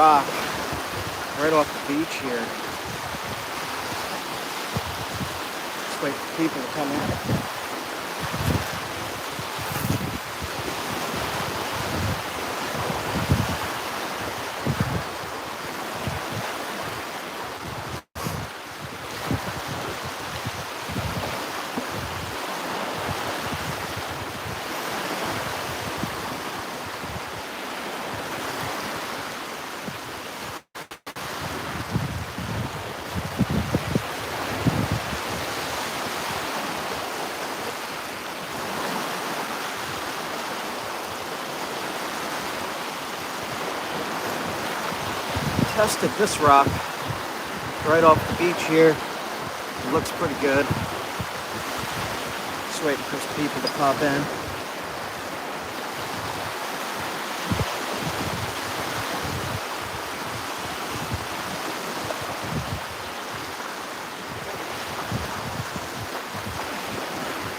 rock right off the beach here. Just wait for people to come in. Tested this rock right off the beach here. It looks pretty good. Just waiting for some people to pop in.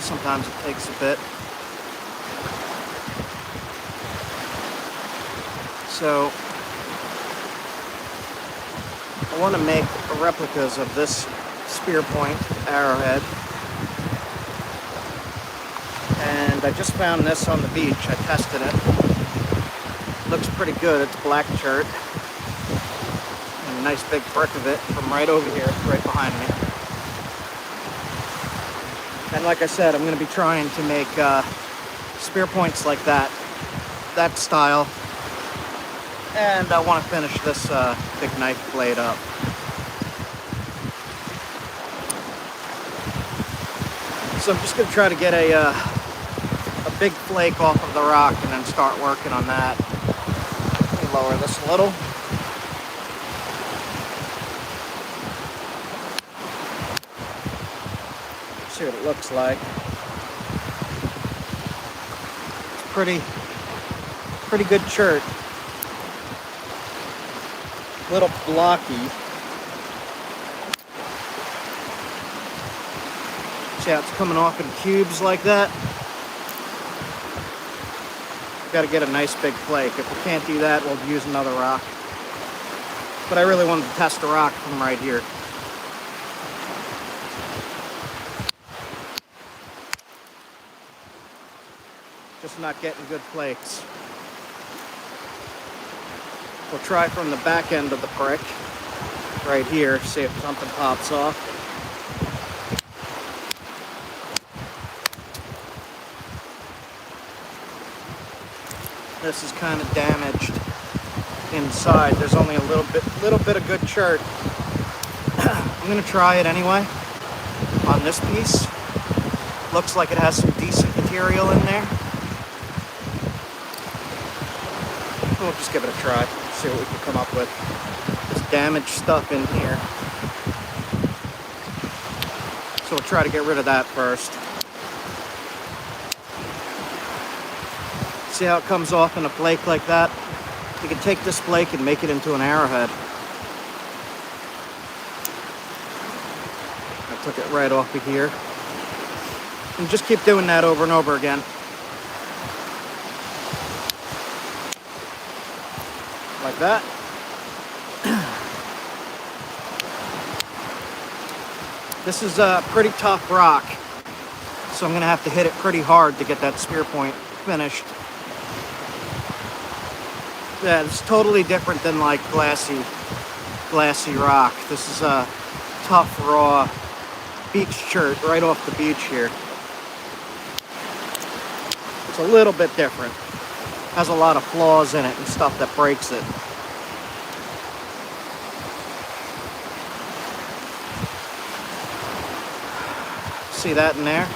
Sometimes it takes a bit. So I want to make replicas of this spear point arrowhead, and I just found this on the beach. I tested it. Looks pretty good. It's black chert, and a nice big brick of it from right over here, right behind me. And like I said, I'm going to be trying to make spear points like that style. And I want to finish this big knife blade up. So I'm just going to try to get a big flake off of the rock and then start working on that. Let me lower this a little. See what it looks like. It's pretty good chert. Little blocky. See how it's coming off in cubes like that? Got to get a nice big flake. If we can't do that, we'll use another rock. But I really wanted to test a rock from right here. Just not getting good flakes. We'll try from the back end of the brick, right here, see if something pops off. This is kind of damaged inside. There's only a little bit of good chert. I'm gonna try it anyway on this piece. Looks like it has some decent material in there. We'll just give it a try. See what we can come up with. There's damaged stuff in here. So we'll try to get rid of that first. See how it comes off in a flake like that? You can take this flake and make it into an arrowhead. I took it right off of here. And just keep doing that over and over again. Like that. This is a pretty tough rock, so I'm going to have to hit it pretty hard to get that spear point finished. Yeah, it's totally different than like glassy rock. This is a tough, raw beach chert right off the beach here. It's a little bit different. Has a lot of flaws in it and stuff that breaks it. See that in there?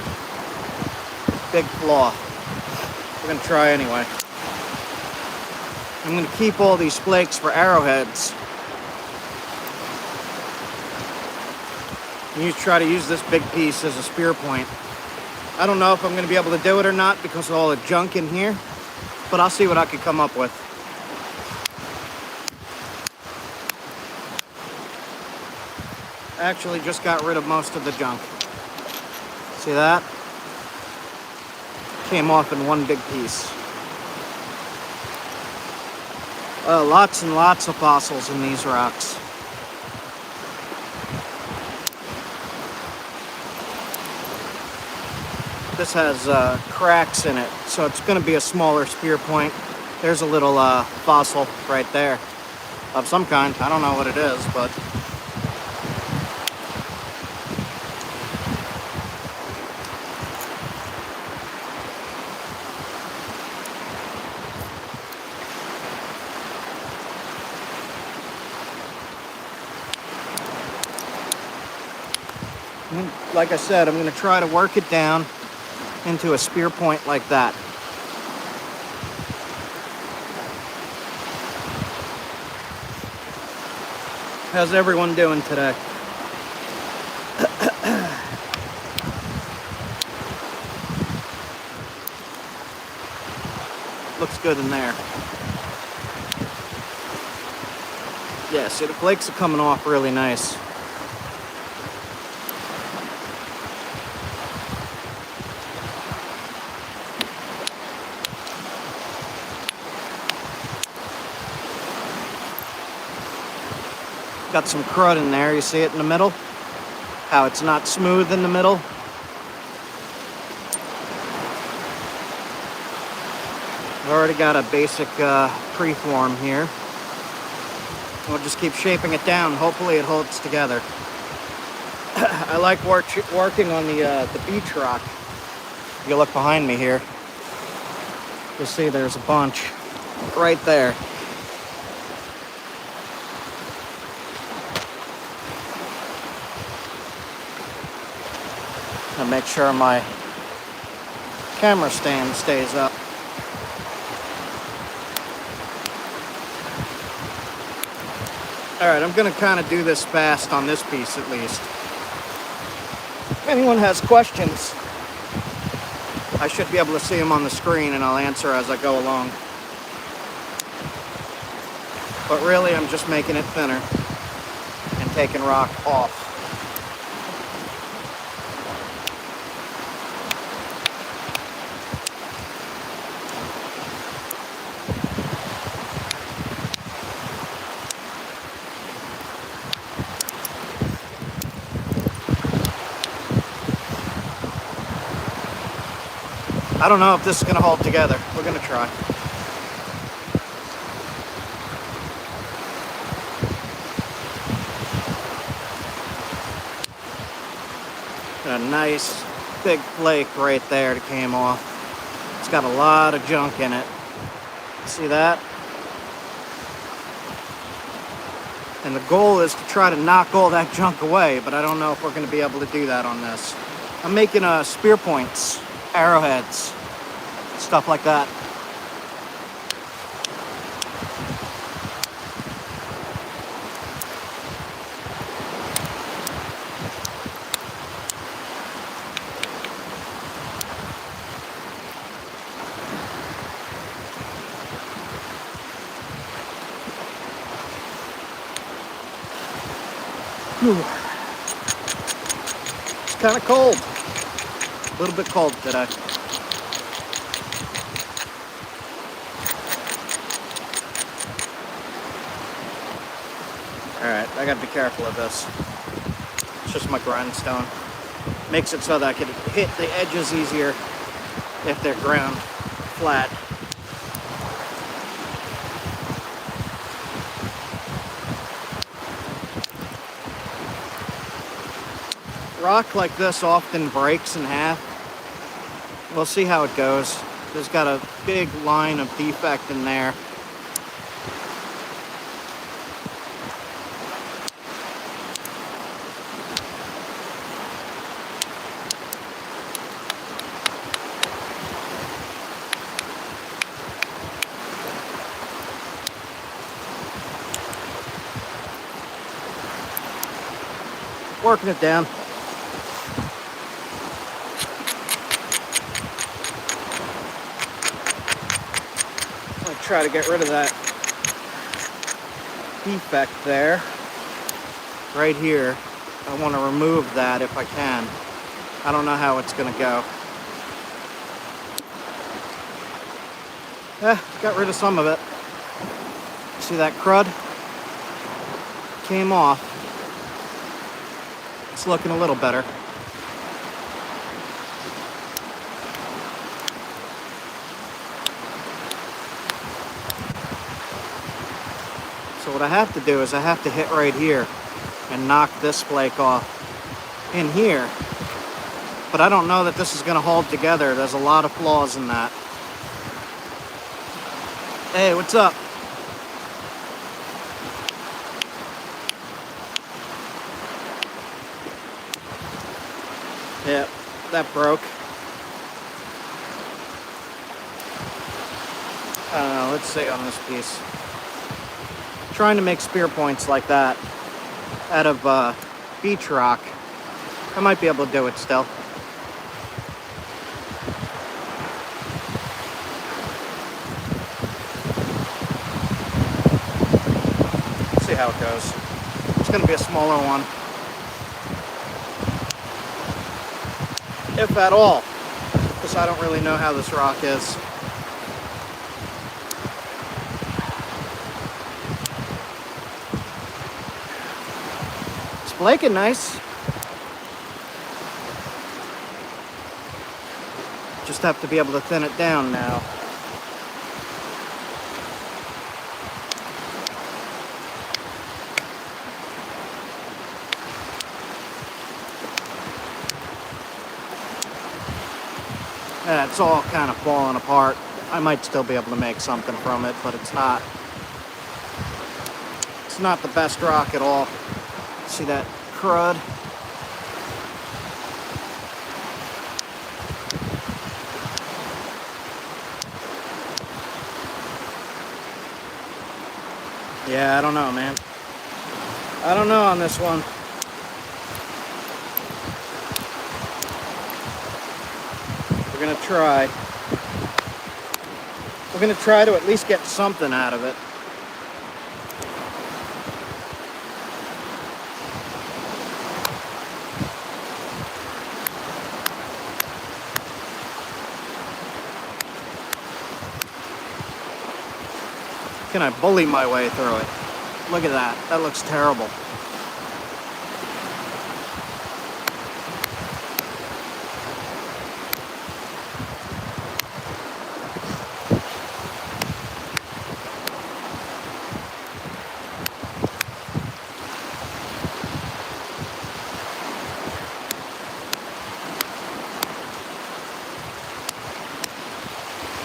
Big flaw. We're gonna try anyway. I'm gonna keep all these flakes for arrowheads. You try to use this big piece as a spear point. I don't know if I'm gonna be able to do it or not because of all the junk in here, but I'll see what I can come up with. I actually just got rid of most of the junk. See that? Came off in one big piece. Lots and lots of fossils in these rocks. This has cracks in it, so it's going to be a smaller spear point. There's a little fossil right there of some kind. I don't know what it is, but like I said, I'm going to try to work it down into a spear point like that. How's everyone doing today? Looks good in there. Yeah, see, the flakes are coming off really nice. Got some crud in there. You see it in the middle? How it's not smooth in the middle? I've already got a basic preform here. We'll just keep shaping it down. Hopefully it holds together. I like working on the beach rock. If you look behind me here, you'll see there's a bunch right there. I'll make sure my camera stand stays up. Alright, I'm going to kind of do this fast on this piece at least. If anyone has questions, I should be able to see them on the screen and I'll answer as I go along. But really, I'm just making it thinner and taking rock off. I don't know if this is going to hold together. We're going to try. Got a nice big flake right there that came off. It's got a lot of junk in it. See that? And the goal is to try to knock all that junk away, but I don't know if we're going to be able to do that on this. I'm making spear points, arrowheads, stuff like that. Whew. It's kind of cold. A little bit cold today. Alright, I gotta be careful of this. It's just my grindstone. Makes it so that I can hit the edges easier if they're ground flat. Rock like this often breaks in half. We'll see how it goes. There's got a big line of defect in there. Working it down. Try to get rid of that defect there. Right here. I want to remove that if I can. I don't know how it's going to go. Got rid of some of it. See that crud? Came off. It's looking a little better. So what I have to do is I have to hit right here and knock this flake off in here. But I don't know that this is going to hold together. There's a lot of flaws in that. Hey, what's up? Yeah, that broke. Let's see on this piece. Trying to make spear points like that out of beach rock. I might be able to do it still. See how it goes. It's going to be a smaller one, if at all, because I don't really know how this rock is. It's flaking nice. Just have to be able to thin it down now. Yeah, it's all kind of falling apart. I might still be able to make something from it, but it's not the best rock at all. See that crud? Yeah, I don't know, man. I don't know on this one. We're gonna try. We're gonna try to at least get something out of it. Can I bully my way through it? Look at that. That looks terrible.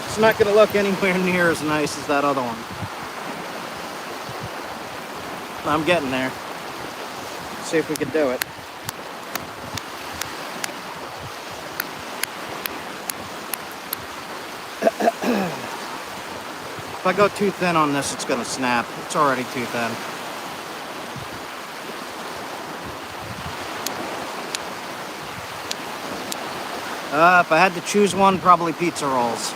It's not going to look anywhere near as nice as that other one. I'm getting there. Let's see if we can do it. If I go too thin on this, it's going to snap. It's already too thin. If I had to choose one, probably pizza rolls.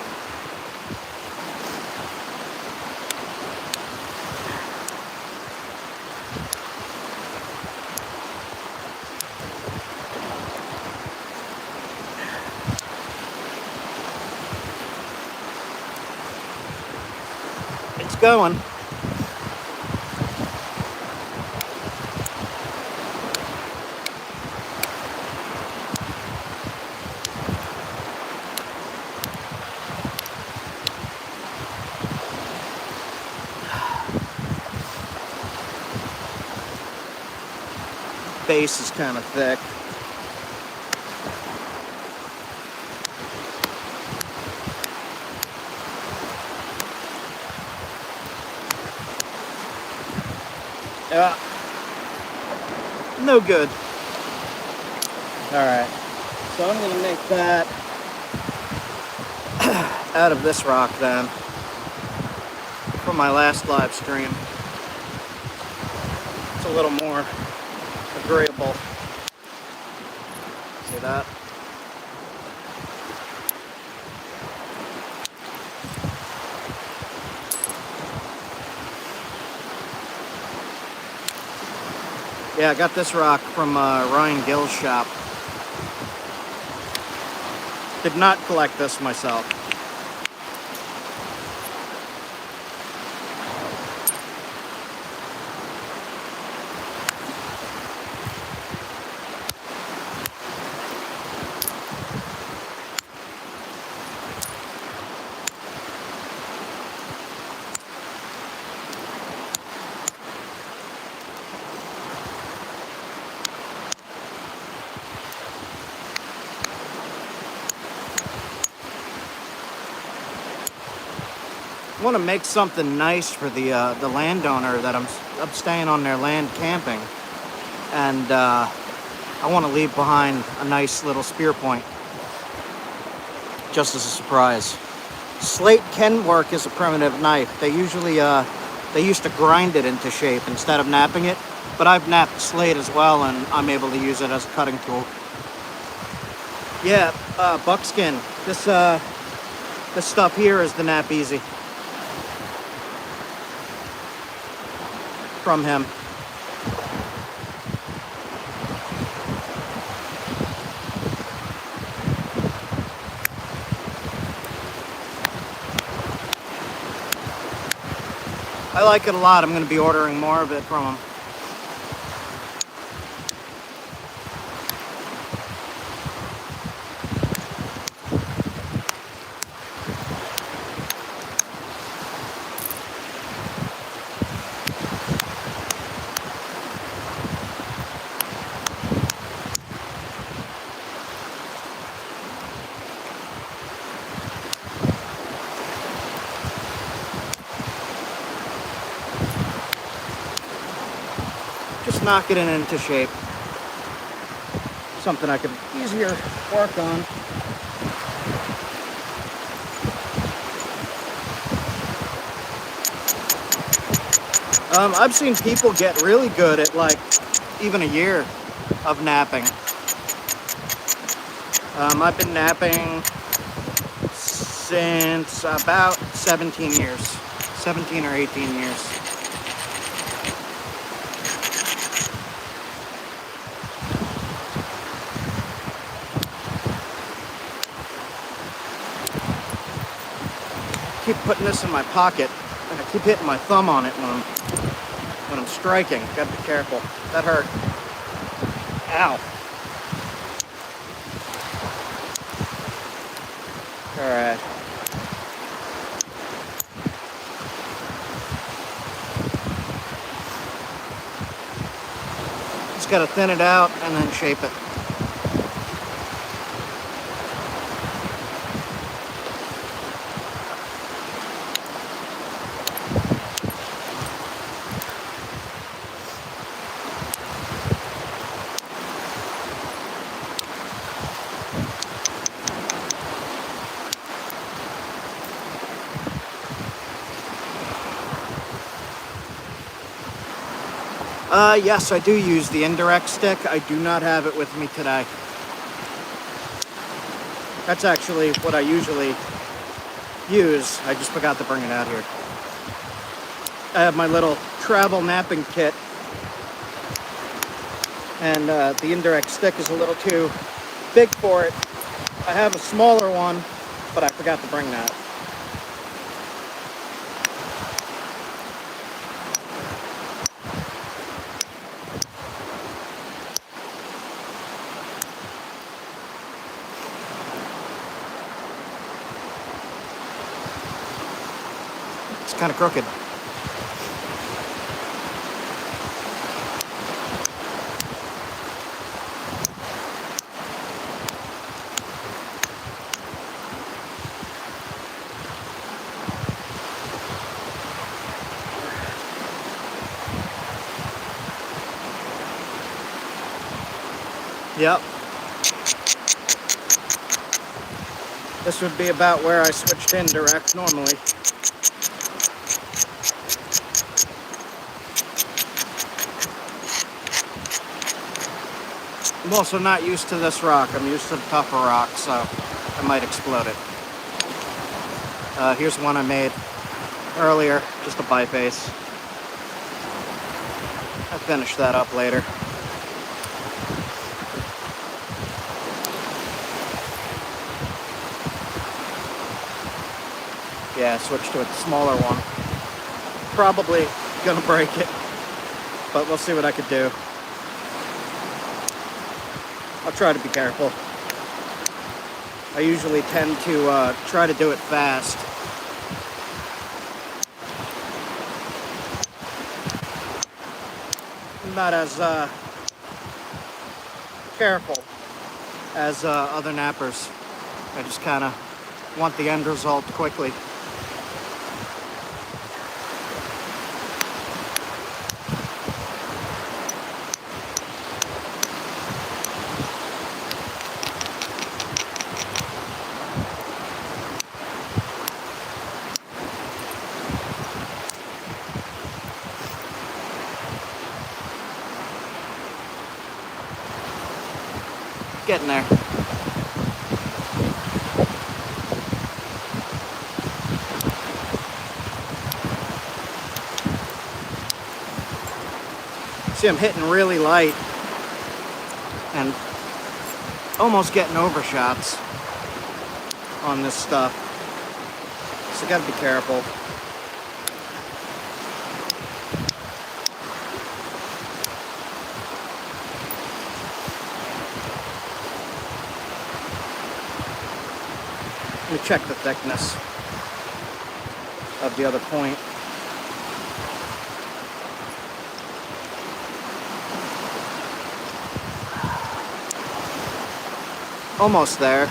It's going. Base is kind of thick. No good. Alright, so I'm going to make that out of this rock then from my last live stream. It's a little more agreeable. See that? Yeah, I got this rock from Ryan Gill's shop. Did not collect this myself. want to make something nice for the landowner that I'm staying on their land camping, and I want to leave behind a nice little spear point, just as a surprise. Slate can work as a primitive knife. They usually they used to grind it into shape instead of knapping it, but I've knapped slate as well, and I'm able to use it as a cutting tool. Yeah, buckskin. This stuff here is the Nap Easy from him. I like it a lot. I'm going to be ordering more of it from him. Just knocking it into shape. Something I could easier work on. I've seen people get really good at like even a year of napping. I've been napping since about 17 years. 17 or 18 years. I keep putting this in my pocket, and I keep hitting my thumb on it when I'm striking. Gotta be careful. That hurt. Ow. Alright. Just gotta thin it out and then shape it. Yes, I do use the indirect stick. I do not have it with me today. That's actually what I usually use. I just forgot to bring it out here. I have my little travel napping kit, and the indirect stick is a little too big for it. I have a smaller one, but I forgot to bring that. It's kind of crooked. Yep. This would be about where I switched indirect normally. I'm also not used to this rock. I'm used to the tougher rock, so I might explode it. Here's one I made earlier, just a biface. I'll finish that up later. Yeah, switch to a smaller one. Probably gonna break it, but we'll see what I could do. I'll try to be careful. I usually tend to try to do it fast. I'm not as careful as other nappers. I just kind of want the end result quickly. Getting there. See, I'm hitting really light and almost getting overshots on this stuff. So gotta be careful. Let me check the thickness of the other point. Almost there.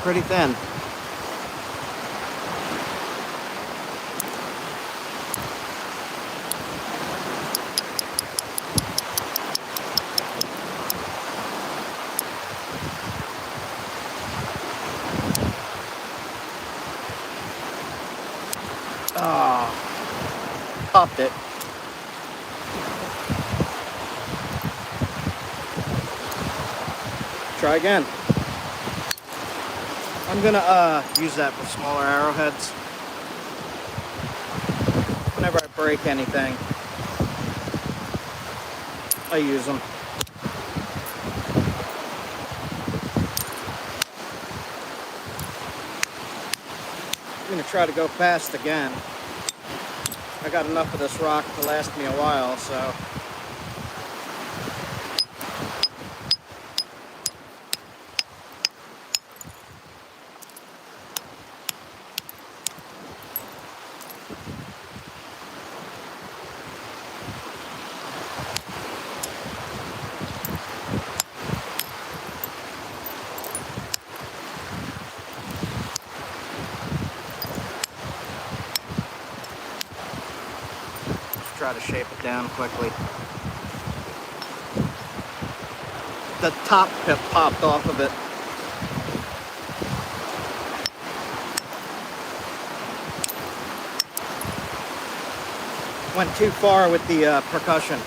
Pretty thin. Oh, popped it. Try again. I'm gonna use that for smaller arrowheads. Whenever I break anything, I use them. I'm gonna try to go fast again. I got enough of this rock to last me a while, so. Try to shape it down quickly. The top tip popped off of it. Went too far with the percussion.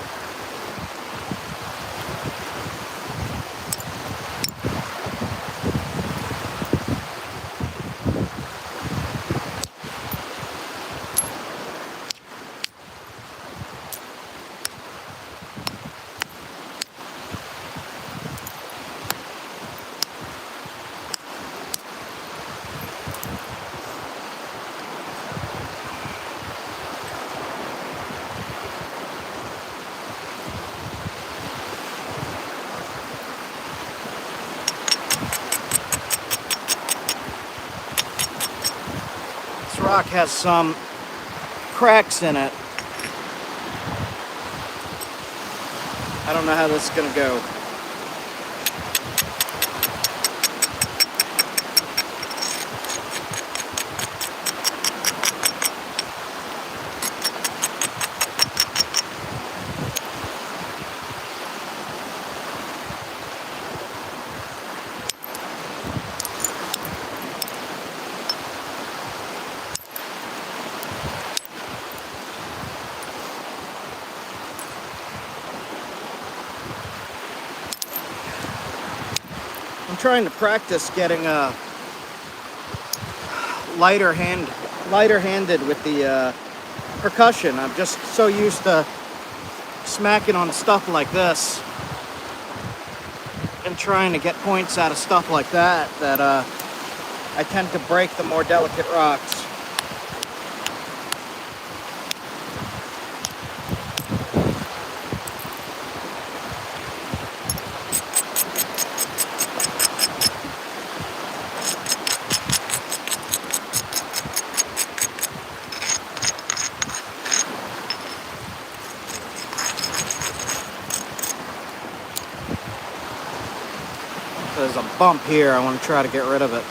Rock has some cracks in it. I don't know how this is going to go. I'm trying to practice getting lighter-handed with the percussion. I'm just so used to smacking on stuff like this and trying to get points out of stuff like that that I tend to break the more delicate rocks. there's a bump here. I want to try to get rid of it.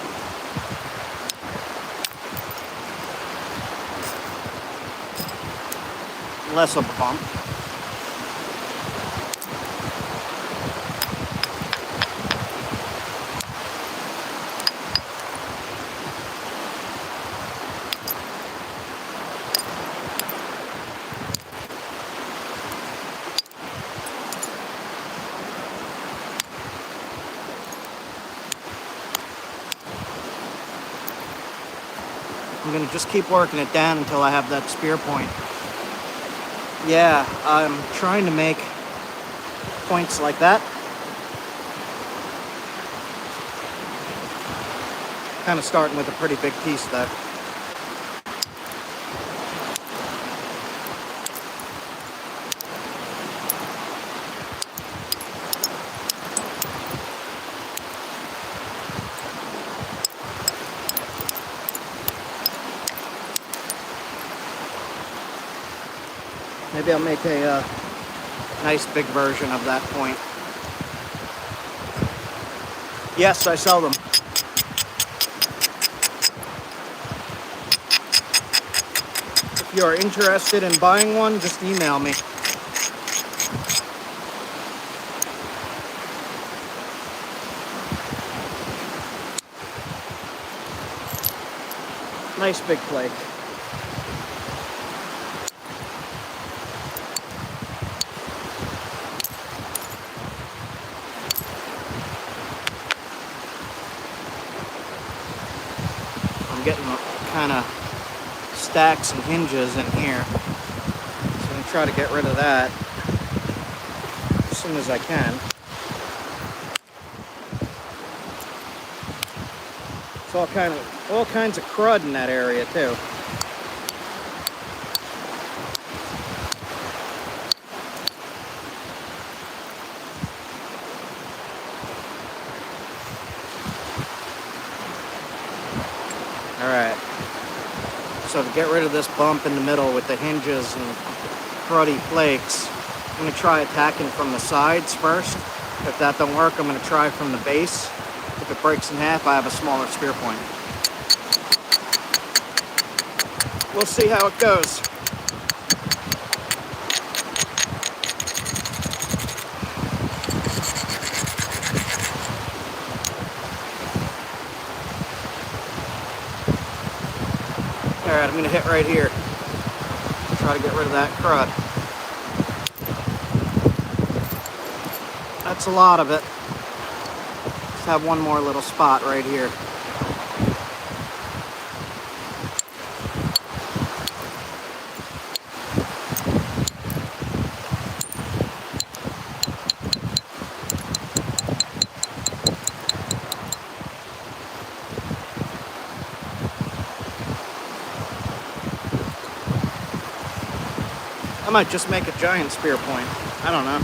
Less of a bump. I'm going to just keep working it down until I have that spear point. Yeah, I'm trying to make points like that. Kind of starting with a pretty big piece though. Maybe I'll make a nice big version of that point. Yes, I sell them. If you are interested in buying one, just email me. Nice big flake. I'm getting kind of stacks and hinges in here, so I'm going to try to get rid of that as soon as I can. It's all kinds of crud in that area too. Alright, so to get rid of this bump in the middle with the hinges and cruddy flakes, I'm going to try attacking from the sides first. If that don't work, I'm going to try from the base. If it breaks in half, I have a smaller spear point. We'll see how it goes. Alright, I'm going to hit right here. Try to get rid of that crud. That's a lot of it. Just have one more little spot right here. I might just make a giant spear point. I don't know.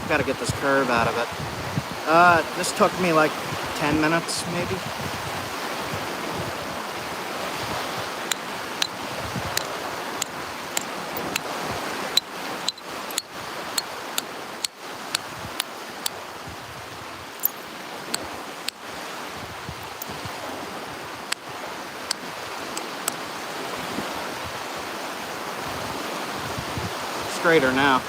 Gotta get this curve out of it. This took me like 10 minutes, maybe. Straighter now.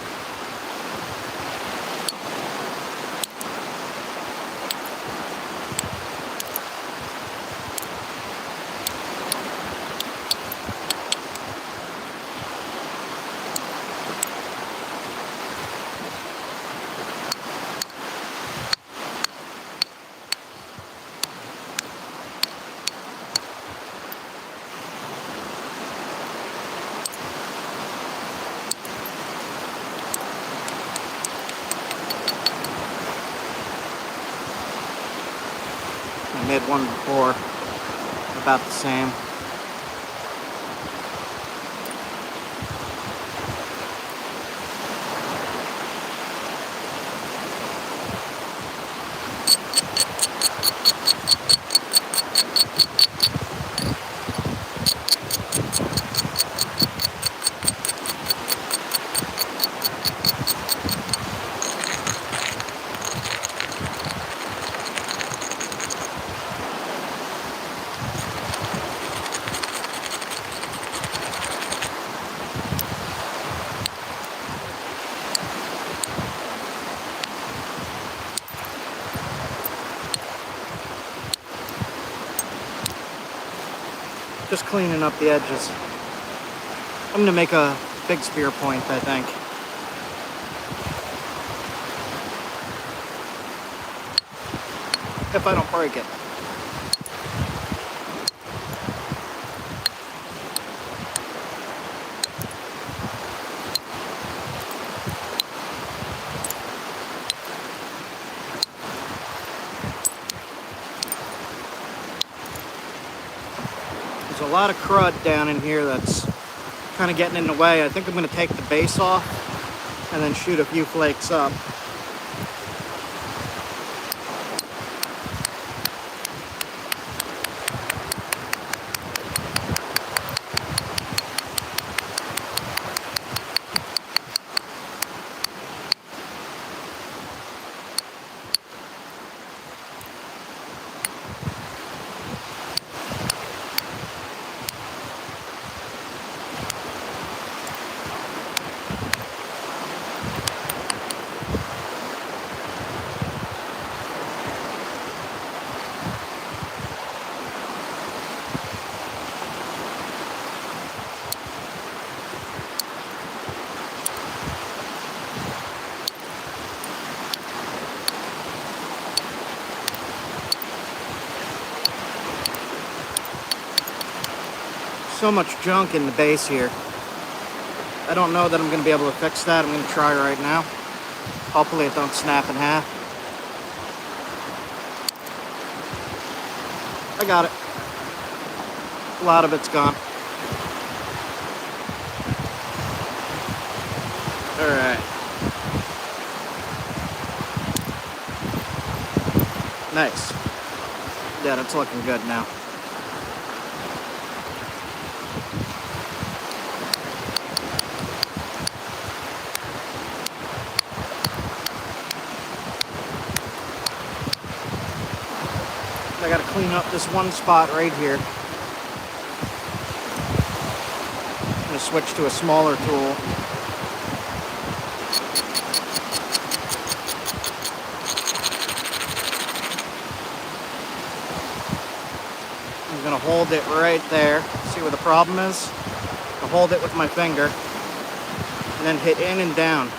I made one before, about the same. Just cleaning up the edges. I'm gonna make a big spear point, I think. If I don't break it. There's a lot of crud down in here that's kind of getting in the way. I think I'm going to take the base off and then shoot a few flakes up. So much junk in the base here. I don't know that I'm going to be able to fix that. I'm going to try right now. Hopefully it don't snap in half. I got it. A lot of it's gone. Alright. Nice. Yeah, that's looking good now. I gotta clean up this one spot right here. I'm gonna switch to a smaller tool. I'm gonna hold it right there. See where the problem is? I'll hold it with my finger and then hit in and down.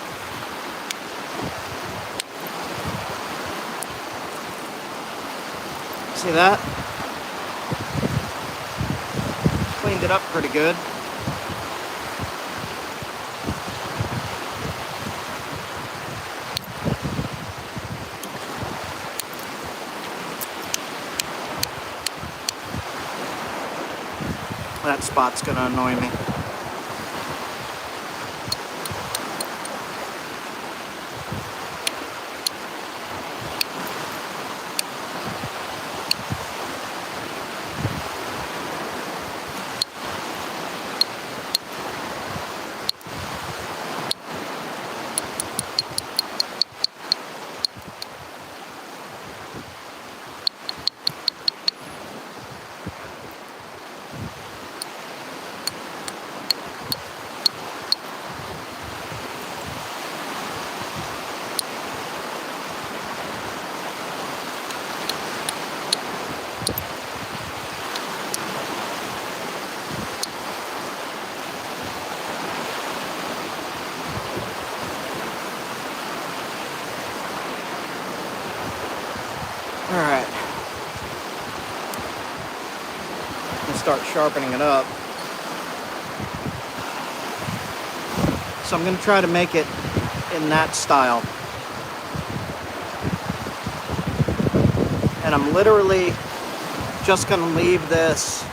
See that? Cleaned it up pretty good. That spot's gonna annoy me. Alright. Let's start sharpening it up. So I'm going to try to make it in that style. And I'm literally just going to leave this,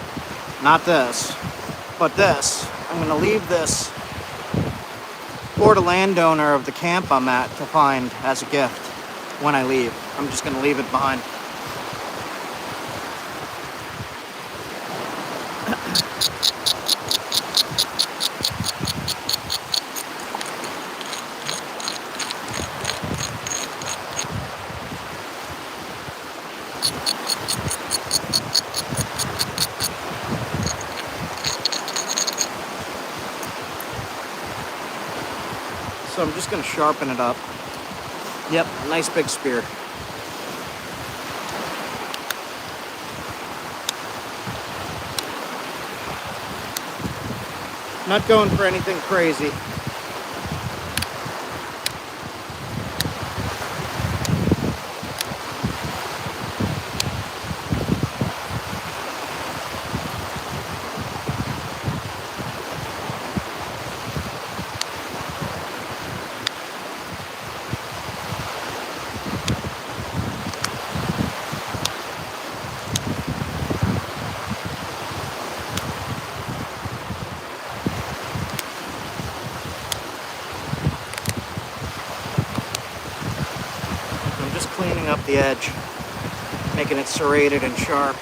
not this, but this. I'm going to leave this for the landowner of the camp I'm at to find as a gift when I leave. I'm just going to leave it behind. So I'm just going to sharpen it up. Yep, nice big spear. Not going for anything crazy. Cleaning up the edge, making it serrated and sharp.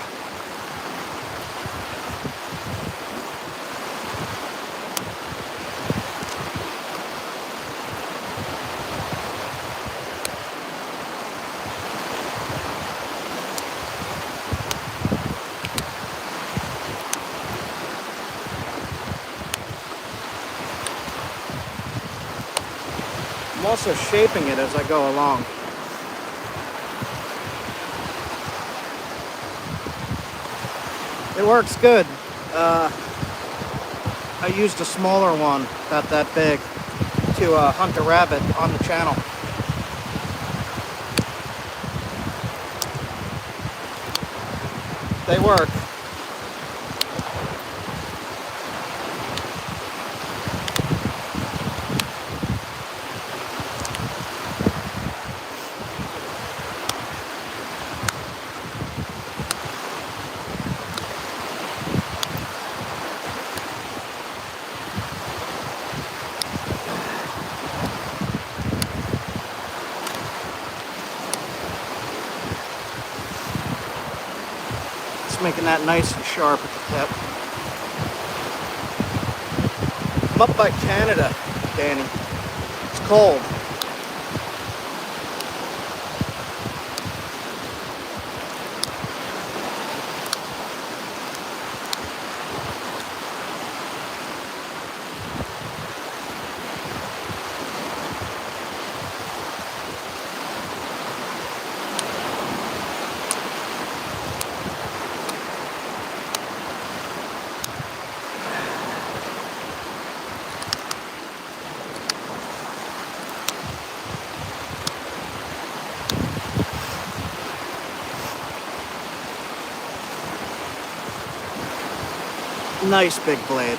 I'm also shaping it as I go along. It works good. I used a smaller one, about that big, to hunt a rabbit on the channel. They work. Making that nice and sharp at the tip. I'm up by Canada, Danny. It's cold. Nice big blade.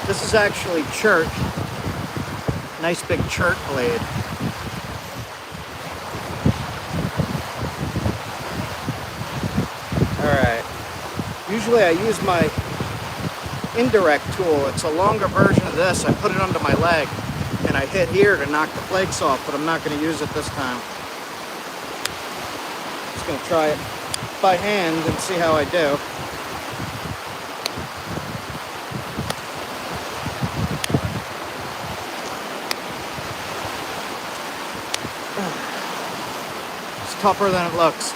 This is actually chert. Nice big chert blade. Alright. Usually I use my indirect tool. It's a longer version of this. I put it under my leg and I hit here to knock the flakes off, but I'm not going to use it this time. Just going to try it by hand and see how I do. It's tougher than it looks.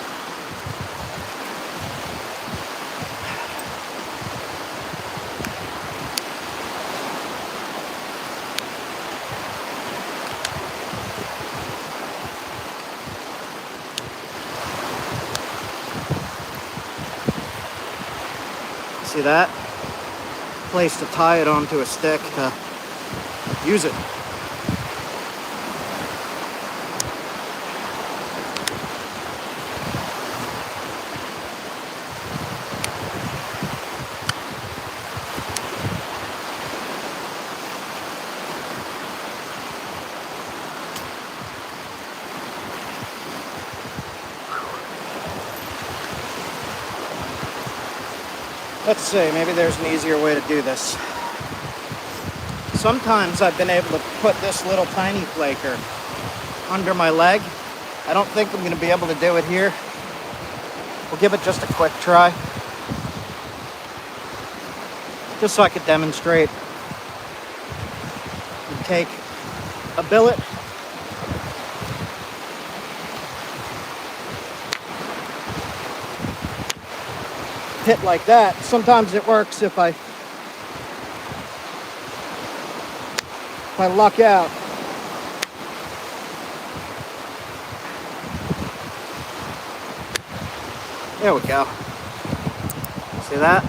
See that? Place to tie it onto a stick to use it. Let's see, maybe there's an easier way to do this. Sometimes I've been able to put this little tiny flaker under my leg. I don't think I'm going to be able to do it here. We'll give it just a quick try, just so I could demonstrate. You take a billet, hit like that. Sometimes it works if I luck out. There we go. See that?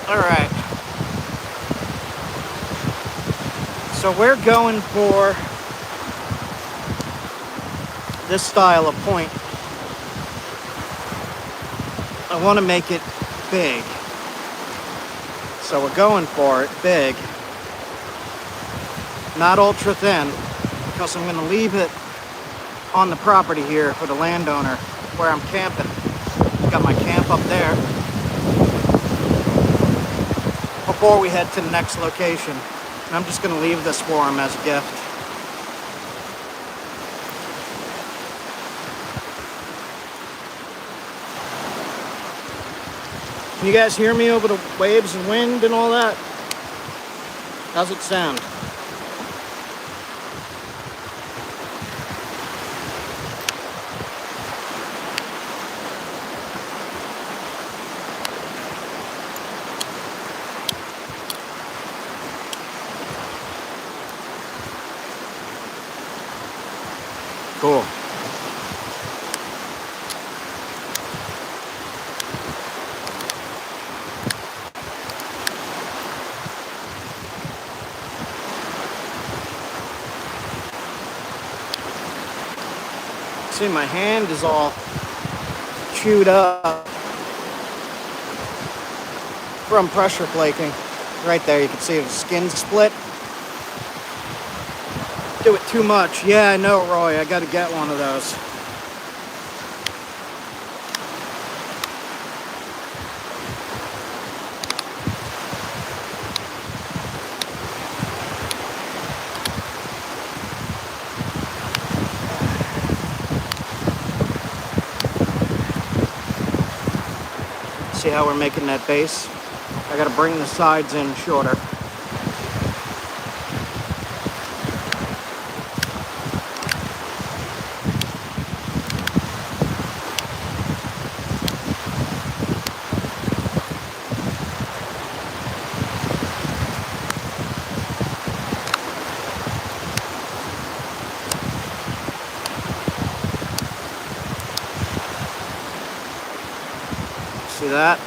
All right. So we're going for this style of point. I want to make it big. So we're going for it big. Not ultra thin, because I'm going to leave it on the property here for the landowner where I'm camping. Got my camp up there before we head to the next location. And I'm just going to leave this for him as a gift. Can you guys hear me over the waves and wind and all that? How's it sound? Cool. See, my hand is all chewed up from pressure flaking. Right there, you can see the skin split. Do it too much. Yeah, I know, Roy. I got to get one of those. See how we're making that base? I got to bring the sides in shorter. See that?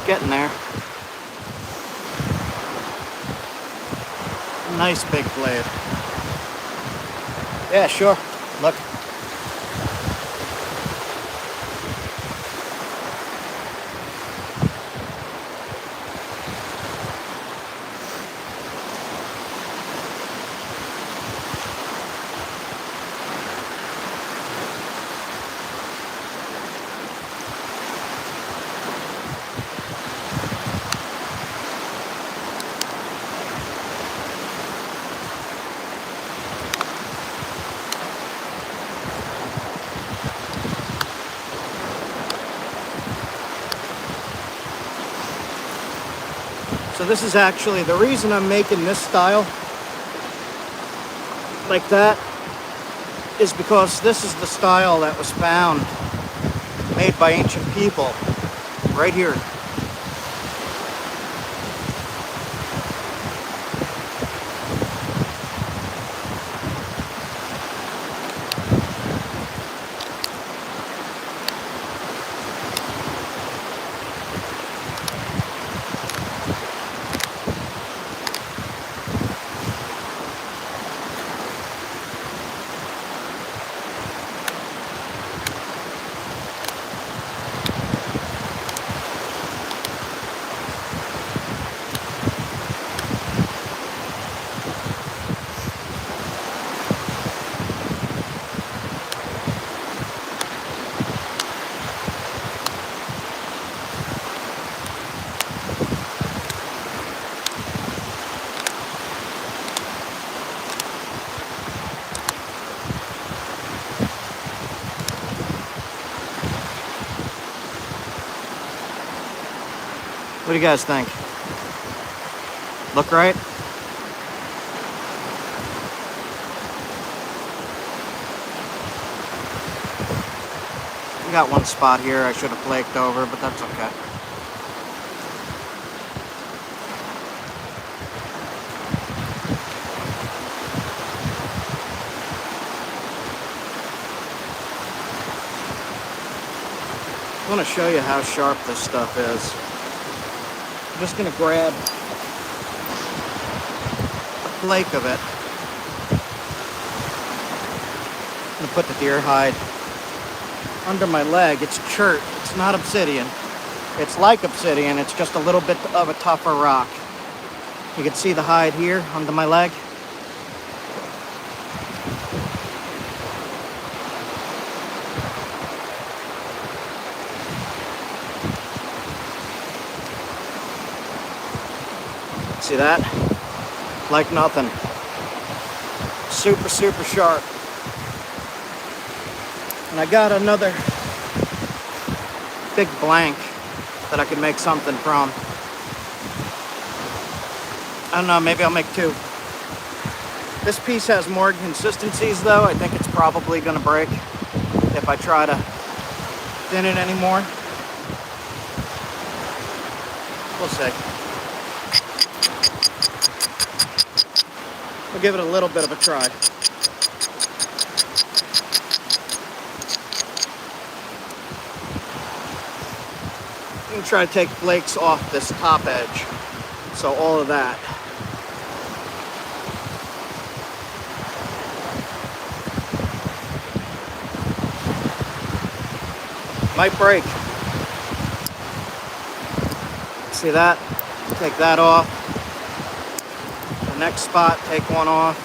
Getting there. Nice big blade. Yeah, sure. Look. So this is actually the reason I'm making this style like that is because this is the style that was found, made by ancient people right here. What do you guys think? Look right? We got one spot here I should have flaked over, but that's okay. I want to show you how sharp this stuff is. I'm just going to grab a flake of it. I'm going to put the deer hide under my leg. It's chert. It's not obsidian. It's like obsidian. It's just a little bit of a tougher rock. You can see the hide here under my leg. See that? Like nothing. Super, super sharp. And I got another big blank that I can make something from. I don't know, maybe I'll make two. This piece has more inconsistencies though. I think it's probably gonna break if I try to thin it anymore. We'll see. We'll give it a little bit of a try. I'm gonna try to take flakes off this top edge. So all of that. Might break. See that? Take that off. Next spot, take one off.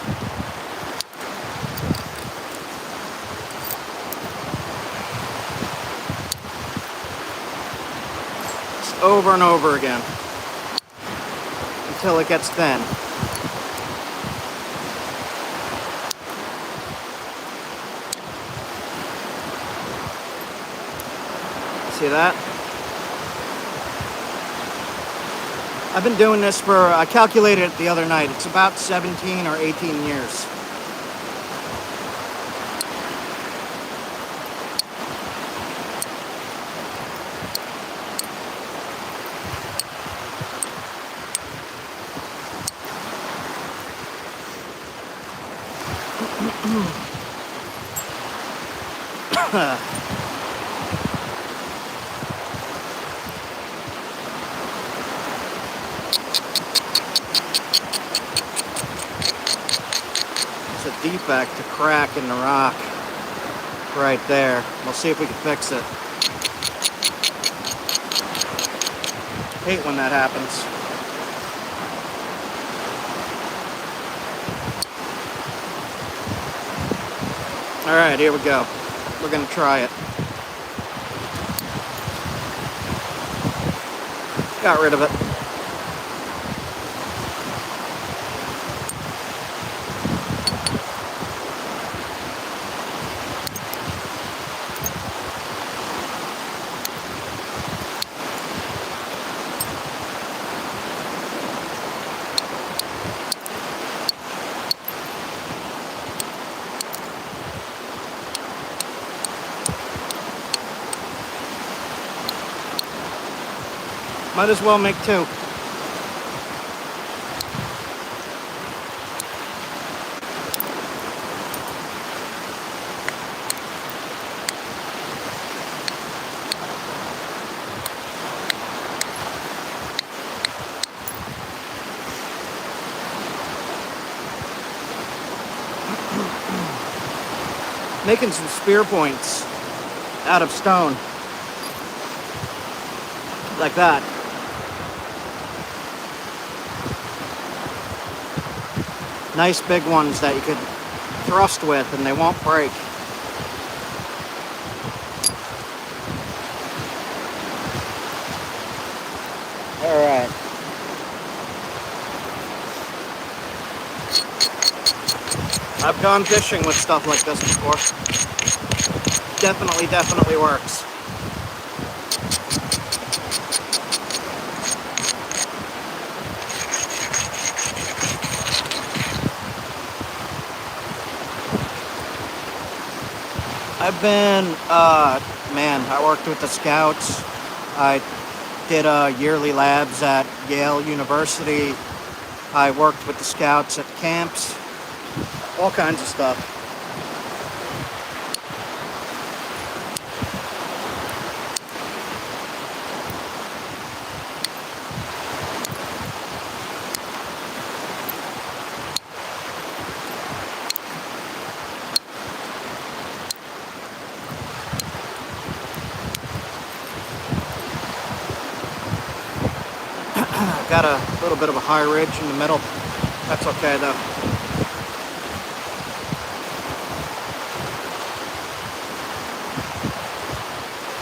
Just over and over again until it gets thin. See that? I've been doing this for, I calculated it the other night, it's about 17 or 18 years. Defect, a crack in the rock right there. We'll see if we can fix it. Hate when that happens. All right, here we go. We're gonna try it. Got rid of it. Might as well make two. Making some spear points out of stone. Like that. Nice big ones that you could thrust with and they won't break. All right. I've gone fishing with stuff like this before. Definitely works. I've been, man, I worked with the Scouts. I did yearly labs at Yale University. I worked with the Scouts at camps. All kinds of stuff. Got a little bit of a high ridge in the middle. That's okay though.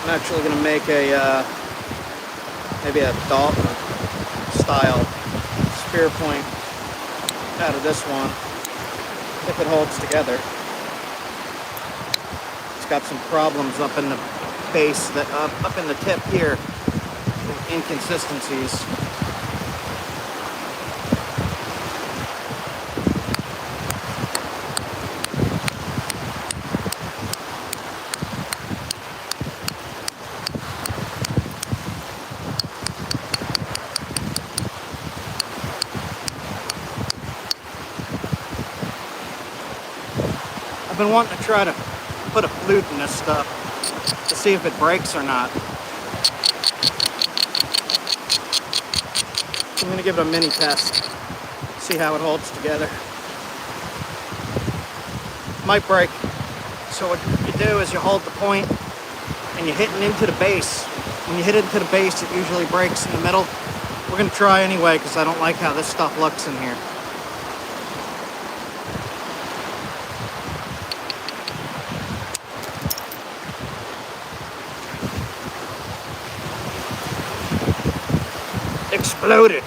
I'm actually going to make a maybe a Dalton style spear point out of this one if it holds together. It's got some problems up in the base, that up in the tip here, inconsistencies. I've been wanting to try to put a flute in this stuff to see if it breaks or not. I'm going to give it a mini test, see how it holds together. Might break. So what you do is you hold the point and you hit it into the base. When you hit it into the base, it usually breaks in the middle. We're going to try anyway because I don't like how this stuff looks in here. Exploded.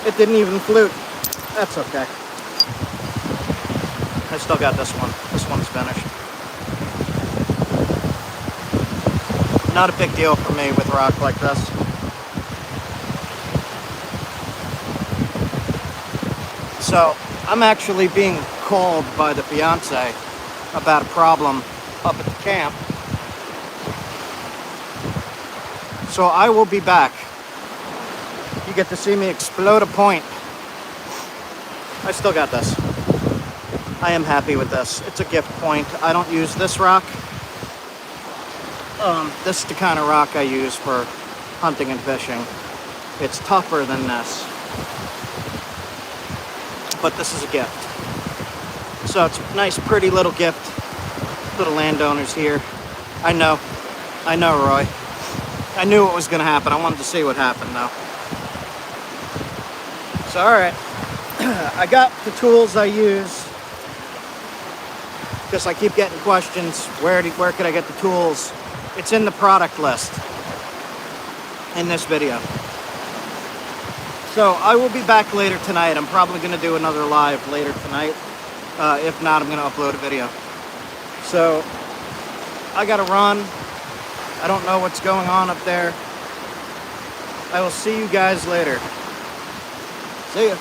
It didn't even flute. That's okay. I still got this one. This one's finished. Not a big deal for me with rock like this. So I'm actually being called by the fiance about a problem up at the camp. So I will be back. You get to see me explode a point. I still got this. I am happy with this. It's a gift point. I don't use this rock. This is the kind of rock I use for hunting and fishing. It's tougher than this. But this is a gift. So it's a nice, pretty little gift. Little landowners here. I know, Roy. I knew what was going to happen. I wanted to see what happened, though. So, alright. I got the tools I use. Because I keep getting questions. Where could I get the tools? It's in the product list. In this video. So, I will be back later tonight. I'm probably going to do another live later tonight. If not, I'm going to upload a video. So, I got to run. I don't know what's going on up there. I will see you guys later. See ya.